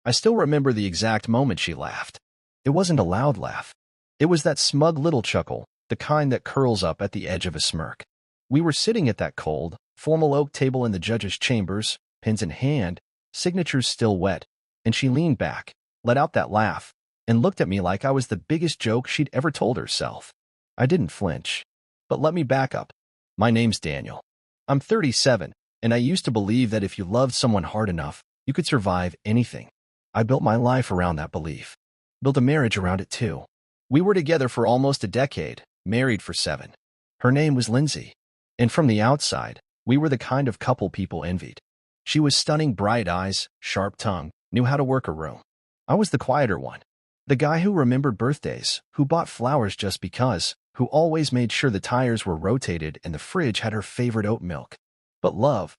I still remember the exact moment she laughed. It wasn't a loud laugh. It was that smug little chuckle, the kind that curls up at the edge of a smirk. We were sitting at that cold, formal oak table in the judge's chambers, pens in hand, signatures still wet, and she leaned back, let out that laugh, and looked at me like I was the biggest joke she'd ever told herself. I didn't flinch. But let me back up. My name's Daniel. I'm 37, and I used to believe that if you loved someone hard enough, you could survive anything. I built my life around that belief. Built a marriage around it too. We were together for almost a decade, married for 7. Her name was Lindsay. And from the outside, we were the kind of couple people envied. She was stunning, bright eyes, sharp tongue, knew how to work a room. I was the quieter one. The guy who remembered birthdays, who bought flowers just because, who always made sure the tires were rotated and the fridge had her favorite oat milk. But love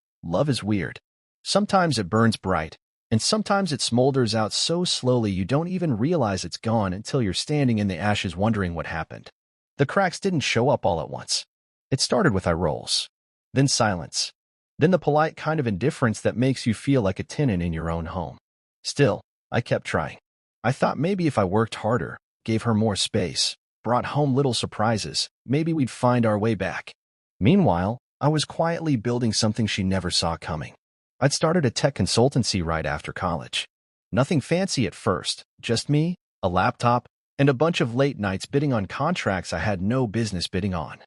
is weird. Sometimes it burns bright, and sometimes it smolders out so slowly you don't even realize it's gone until you're standing in the ashes wondering what happened. The cracks didn't show up all at once. It started with eye rolls, then silence, then the polite kind of indifference that makes you feel like a tenant in your own home. Still, I kept trying. I thought maybe if I worked harder, gave her more space, brought home little surprises, maybe we'd find our way back. Meanwhile, I was quietly building something she never saw coming. I'd started a tech consultancy right after college. Nothing fancy at first, just me, a laptop, and a bunch of late nights bidding on contracts I had no business bidding on.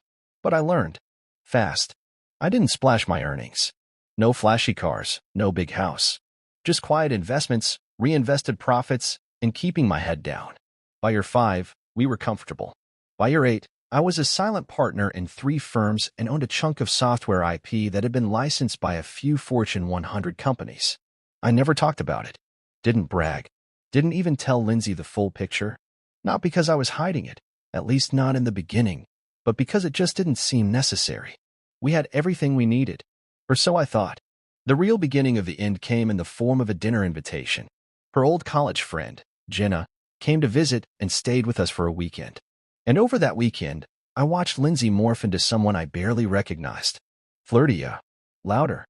But I learned. Fast. I didn't splash my earnings. No flashy cars, no big house. Just quiet investments, reinvested profits, and keeping my head down. By year 5, we were comfortable. By year 8, I was a silent partner in 3 firms and owned a chunk of software IP that had been licensed by a few Fortune 100 companies. I never talked about it. Didn't brag. Didn't even tell Lindsay the full picture. Not because I was hiding it, at least not in the beginning, but because it just didn't seem necessary. We had everything we needed, or so I thought. The real beginning of the end came in the form of a dinner invitation. Her old college friend, Jenna, came to visit and stayed with us for a weekend. And over that weekend, I watched Lindsay morph into someone I barely recognized. Flirtier, louder,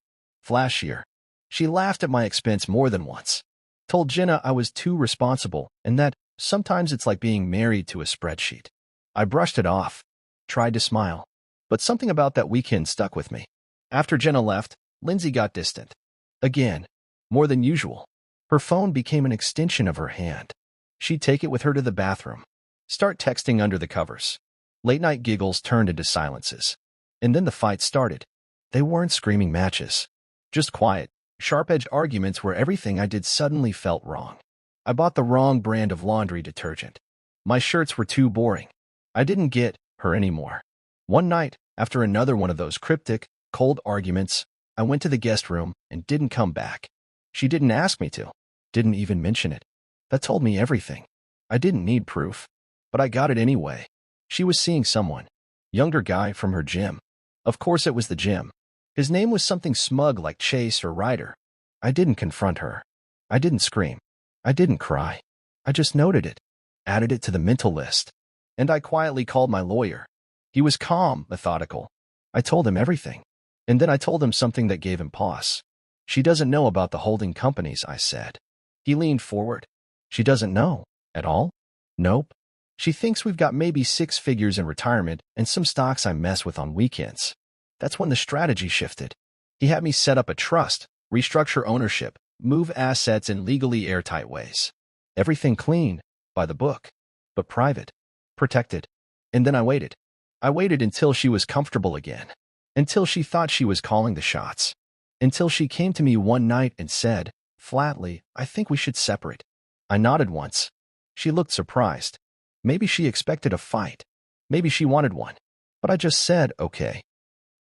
flashier. She laughed at my expense more than once. Told Jenna I was too responsible and that sometimes it's like being married to a spreadsheet. I brushed it off, tried to smile, but something about that weekend stuck with me. After Jenna left, Lindsay got distant. Again, more than usual. Her phone became an extension of her hand. She'd take it with her to the bathroom, start texting under the covers. Late-night giggles turned into silences. And then the fight started. They weren't screaming matches. Just quiet, sharp-edged arguments where everything I did suddenly felt wrong. I bought the wrong brand of laundry detergent. My shirts were too boring. I didn't get her anymore. One night, after another one of those cryptic, cold arguments, I went to the guest room and didn't come back. She didn't ask me to. Didn't even mention it. That told me everything. I didn't need proof. But I got it anyway. She was seeing someone. Younger guy from her gym. Of course it was the gym. His name was something smug like Chase or Ryder. I didn't confront her. I didn't scream. I didn't cry. I just noted it. Added it to the mental list. And I quietly called my lawyer. He was calm, methodical. I told him everything. And then I told him something that gave him pause. She doesn't know about the holding companies, I said. He leaned forward. She doesn't know. At all? Nope. She thinks we've got maybe 6 figures in retirement and some stocks I mess with on weekends. That's when the strategy shifted. He had me set up a trust, restructure ownership, move assets in legally airtight ways. Everything clean, by the book, but private, protected. And then I waited. I waited until she was comfortable again. Until she thought she was calling the shots. Until she came to me one night and said, flatly, I think we should separate. I nodded once. She looked surprised. Maybe she expected a fight. Maybe she wanted one. But I just said, okay.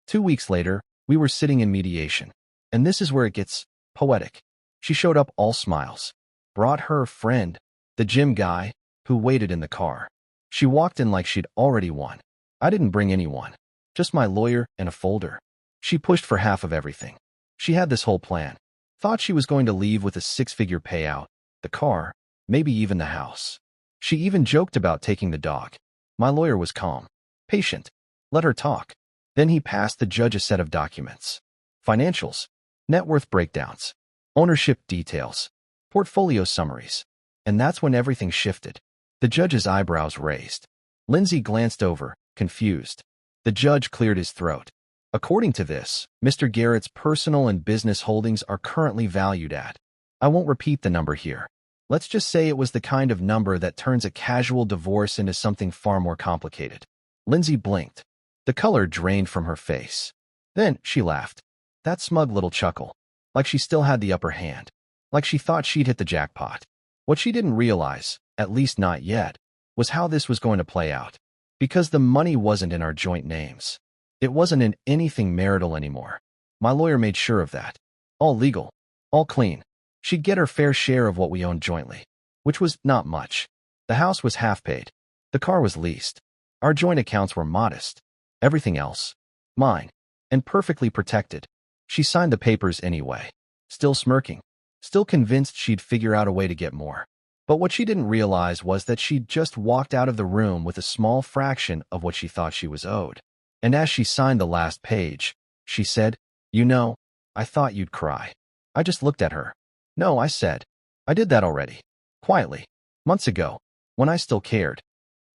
2 weeks later, we were sitting in mediation. And this is where it gets poetic. She showed up all smiles. Brought her friend, the gym guy, who waited in the car. She walked in like she'd already won. I didn't bring anyone. Just my lawyer and a folder. She pushed for half of everything. She had this whole plan. Thought she was going to leave with a 6-figure payout, the car, maybe even the house. She even joked about taking the dog. My lawyer was calm, patient. Let her talk. Then he passed the judge a set of documents. Financials, net worth breakdowns, ownership details. portfolio summaries. And that's when everything shifted. The judge's eyebrows raised. Lindsay glanced over, confused. The judge cleared his throat. According to this, Mr. Garrett's personal and business holdings are currently valued at. I won't repeat the number here. Let's just say it was the kind of number that turns a casual divorce into something far more complicated. Lindsay blinked. The color drained from her face. Then she laughed. That smug little chuckle. Like she still had the upper hand. Like she thought she'd hit the jackpot. What she didn't realize, at least not yet, was how this was going to play out. Because the money wasn't in our joint names. It wasn't in anything marital anymore. My lawyer made sure of that. All legal. All clean. She'd get her fair share of what we owned jointly. Which was not much. The house was half paid. The car was leased. Our joint accounts were modest. Everything else. Mine. And perfectly protected. She signed the papers anyway. Still smirking. Still convinced she'd figure out a way to get more. But what she didn't realize was that she'd just walked out of the room with a small fraction of what she thought she was owed. And as she signed the last page, she said, "You know, I thought you'd cry." I just looked at her. "No," I said. "I did that already. Quietly. Months ago. When I still cared."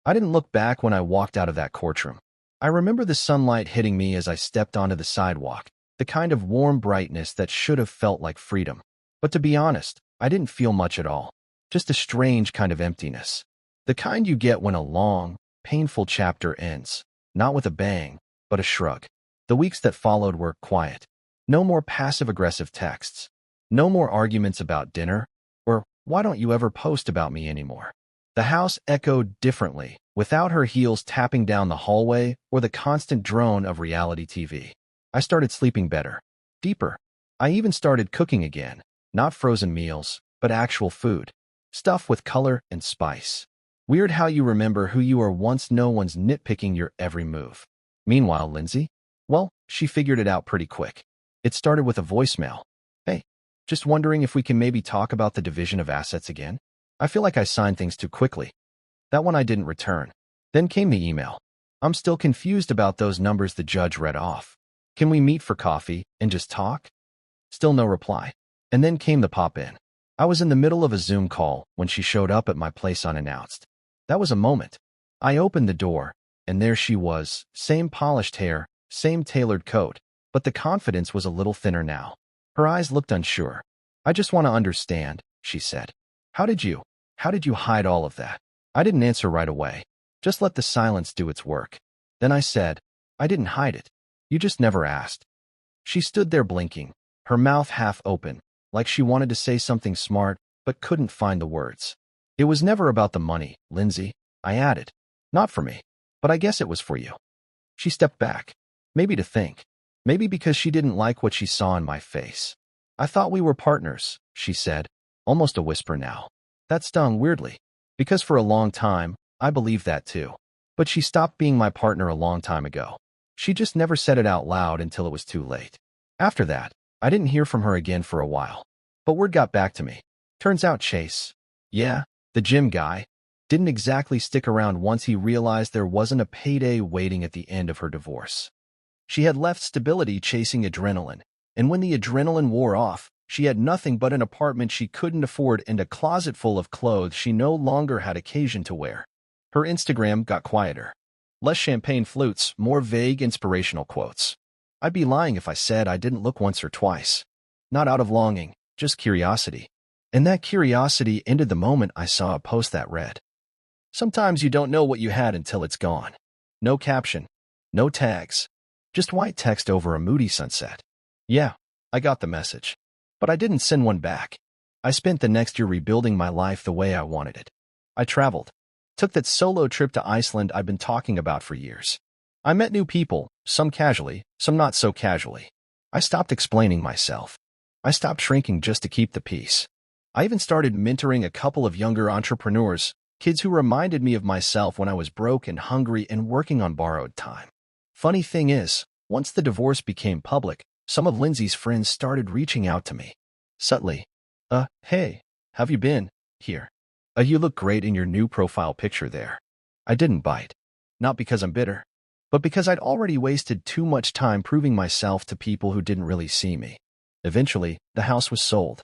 I didn't look back when I walked out of that courtroom. I remember the sunlight hitting me as I stepped onto the sidewalk, the kind of warm brightness that should have felt like freedom. But to be honest, I didn't feel much at all. Just a strange kind of emptiness. The kind you get when a long, painful chapter ends. Not with a bang, but a shrug. The weeks that followed were quiet. No more passive-aggressive texts. No more arguments about dinner, or "why don't you ever post about me anymore?" The house echoed differently, without her heels tapping down the hallway or the constant drone of reality TV. I started sleeping better. Deeper. I even started cooking again. Not frozen meals, but actual food. Stuff with color and spice. Weird how you remember who you were once no one's nitpicking your every move. Meanwhile, Lindsay? Well, she figured it out pretty quick. It started with a voicemail. "Hey, just wondering if we can maybe talk about the division of assets again? I feel like I signed things too quickly." That one I didn't return. Then came the email. "I'm still confused about those numbers the judge read off. Can we meet for coffee and just talk?" Still no reply. And then came the pop-in. I was in the middle of a Zoom call when she showed up at my place unannounced. That was a moment. I opened the door, and there she was, same polished hair, same tailored coat, but the confidence was a little thinner now. Her eyes looked unsure. "I just want to understand," she said. How did you hide all of that?" I didn't answer right away. Just let the silence do its work. Then I said, "I didn't hide it. You just never asked." She stood there blinking, her mouth half open, like she wanted to say something smart, but couldn't find the words. "It was never about the money, Lindsay," I added. "Not for me, but I guess it was for you." She stepped back. Maybe to think. Maybe because she didn't like what she saw in my face. "I thought we were partners," she said, almost a whisper now. That stung weirdly, because for a long time, I believed that too. But she stopped being my partner a long time ago. She just never said it out loud until it was too late. After that, I didn't hear from her again for a while. But word got back to me. Turns out Chase, yeah, the gym guy, didn't exactly stick around once he realized there wasn't a payday waiting at the end of her divorce. She had left stability chasing adrenaline, and when the adrenaline wore off, she had nothing but an apartment she couldn't afford and a closet full of clothes she no longer had occasion to wear. Her Instagram got quieter. Less champagne flutes, more vague inspirational quotes. I'd be lying if I said I didn't look once or twice. Not out of longing, just curiosity. And that curiosity ended the moment I saw a post that read, "Sometimes you don't know what you had until it's gone." No caption, no tags, just white text over a moody sunset. Yeah, I got the message. But I didn't send one back. I spent the next year rebuilding my life the way I wanted it. I traveled. Took that solo trip to Iceland I'd been talking about for years. I met new people, some casually, some not so casually. I stopped explaining myself. I stopped shrinking just to keep the peace. I even started mentoring a couple of younger entrepreneurs, kids who reminded me of myself when I was broke and hungry and working on borrowed time. Funny thing is, once the divorce became public, some of Lindsay's friends started reaching out to me. Subtly. Hey, have you been here? You look great in your new profile picture there." I didn't bite. Not because I'm bitter, but because I'd already wasted too much time proving myself to people who didn't really see me. Eventually, the house was sold.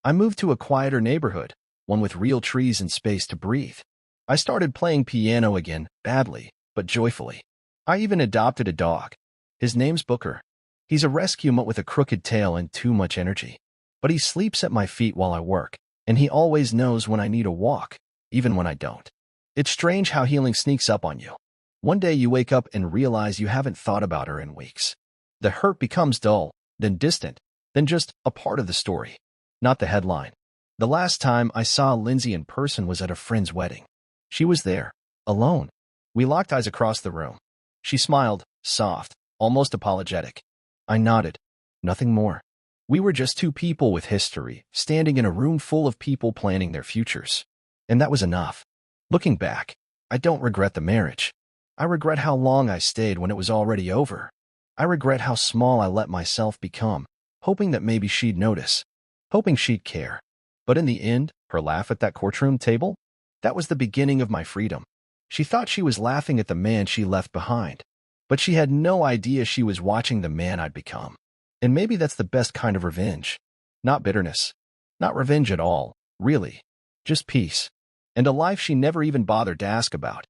I moved to a quieter neighborhood, one with real trees and space to breathe. I started playing piano again, badly, but joyfully. I even adopted a dog. His name's Booker. He's a rescue mutt with a crooked tail and too much energy. But he sleeps at my feet while I work, and he always knows when I need a walk, even when I don't. It's strange how healing sneaks up on you. One day you wake up and realize you haven't thought about her in weeks. The hurt becomes dull, then distant, then just a part of the story, not the headline. The last time I saw Lindsay in person was at a friend's wedding. She was there, alone. We locked eyes across the room. She smiled, soft, almost apologetic. I nodded. Nothing more. We were just two people with history, standing in a room full of people planning their futures. And that was enough. Looking back, I don't regret the marriage. I regret how long I stayed when it was already over. I regret how small I let myself become, hoping that maybe she'd notice, hoping she'd care. But in the end, her laugh at that courtroom table, that was the beginning of my freedom. She thought she was laughing at the man she left behind, but she had no idea she was watching the man I'd become. And maybe that's the best kind of revenge. Not bitterness. Not revenge at all, really. Just peace. And a life she never even bothered to ask about.